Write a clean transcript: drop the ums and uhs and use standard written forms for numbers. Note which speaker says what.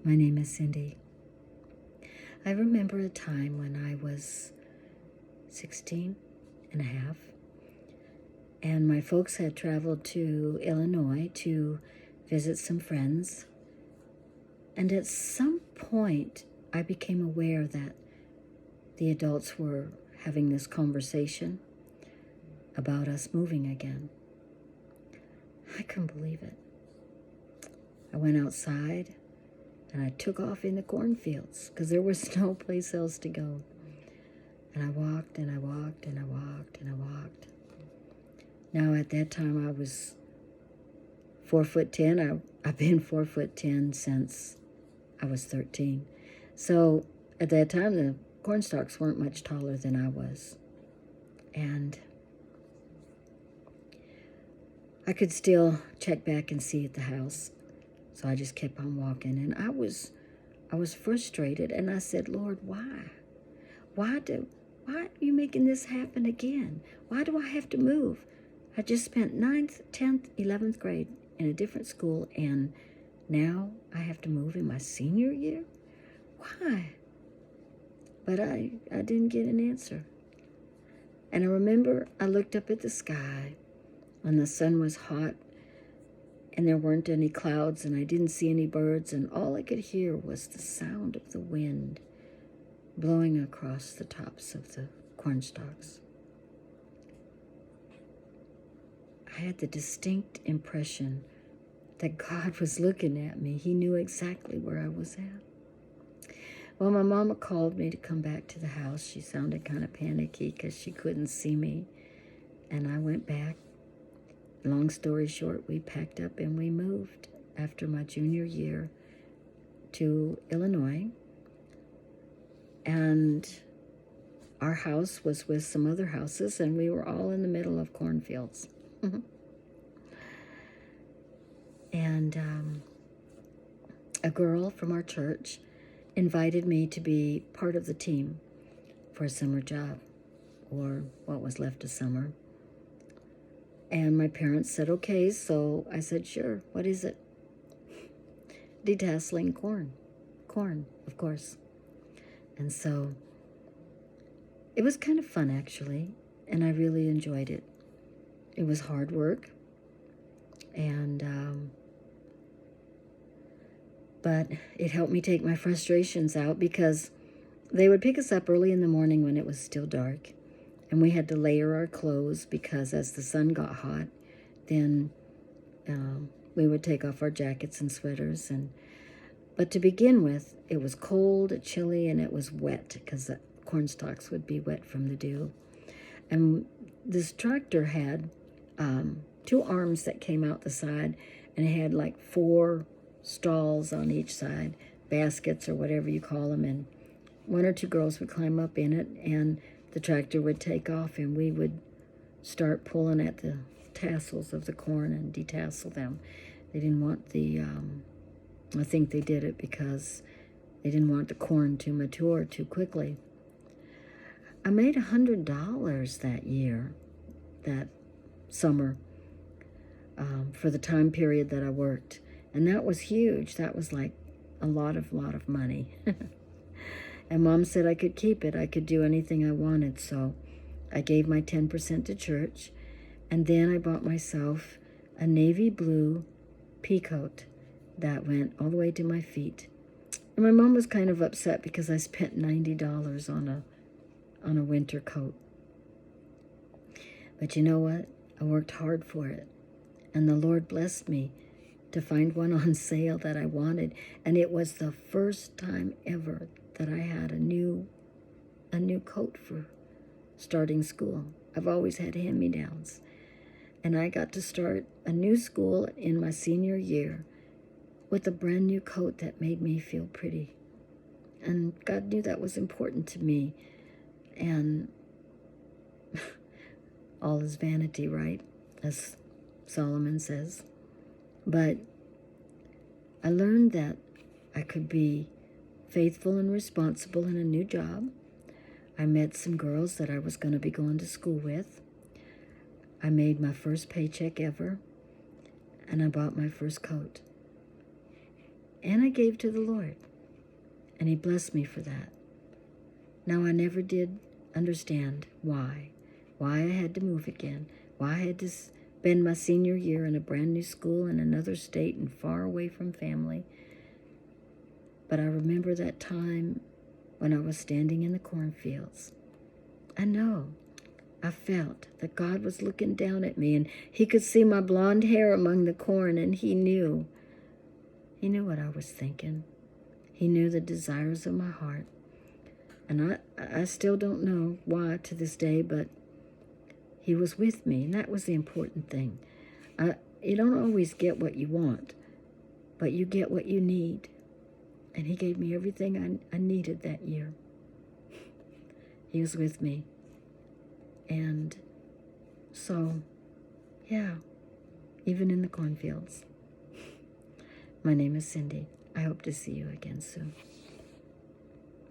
Speaker 1: My name is Cindy. I remember a time when I was 16 and a half, and my folks had traveled to Illinois to visit some friends. And at some point, I became aware that the adults were having this conversation about us moving again. I couldn't believe it. I went outside and I took off in the cornfields because there was no place else to go. And I walked and I walked and I walked and I walked. Now at that time I was 4'10". I've been 4'10" since I was 13. So at that time the corn stalks weren't much taller than I was. And I could still check back and see at the house. So I just kept on walking, and I was frustrated, and I said, Lord, why? Why are you making this happen again? Why do I have to move? I just spent 9th, 10th, 11th grade in a different school, and now I have to move in my senior year? Why? But I didn't get an answer. And I remember I looked up at the sky, and the sun was hot, and there weren't any clouds, and I didn't see any birds, and all I could hear was the sound of the wind blowing across the tops of the corn stalks. I had the distinct impression that God was looking at me. He knew exactly where I was at. Well, my mama called me to come back to the house. She sounded kind of panicky because she couldn't see me, and I went back. Long story short, we packed up and we moved after my junior year to Illinois. And our house was with some other houses, and we were all in the middle of cornfields. And a girl from our church invited me to be part of the team for a summer job, or what was left of summer. And my parents said, okay, so I said, sure, what is it? Detasseling corn. Corn, of course. And so it was kind of fun, actually, and I really enjoyed it. It was hard work, and but it helped me take my frustrations out because they would pick us up early in the morning when it was still dark. And we had to layer our clothes because as the sun got hot, then we would take off our jackets and sweaters. But to begin with, it was cold, chilly, and it was wet because the corn stalks would be wet from the dew. And this tractor had 2 arms that came out the side, and it had like 4 stalls on each side, baskets or whatever you call them. And 1 or 2 girls would climb up in it, and the tractor would take off, and we would start pulling at the tassels of the corn and detassel them. They didn't want the, I think they did it because they didn't want the corn to mature too quickly. I made $100 that year, that summer, for the time period that I worked. And that was huge. That was like a lot of money. And Mom said I could keep it. I could do anything I wanted. So I gave my 10% to church. And then I bought myself a navy blue pea coat that went all the way to my feet. And my mom was kind of upset because I spent $90 on a winter coat. But you know what? I worked hard for it. And the Lord blessed me to find one on sale that I wanted. And it was the first time ever that I had a new coat for starting school. I've always had hand-me-downs. And I got to start a new school in my senior year with a brand new coat that made me feel pretty. And God knew that was important to me. And all is vanity, right? As Solomon says. But I learned that I could be faithful and responsible in a new job. I met some girls that I was going to be going to school with. I made my first paycheck ever, and I bought my first coat. and I gave to the Lord. And he blessed me for that. Now, I never did understand why I had to move again, why I had to spend my senior year in a brand new school in another state and far away from family. But I remember that time when I was standing in the cornfields. I felt that God was looking down at me, and he could see my blonde hair among the corn, and he knew what I was thinking. He knew the desires of my heart. And I still don't know why to this day, but he was with me, and that was the important thing. You don't always get what you want, but you get what you need. And he gave me everything I needed that year. He was with me. And so, yeah, even in the cornfields. My name is Cindi. I hope to see you again soon.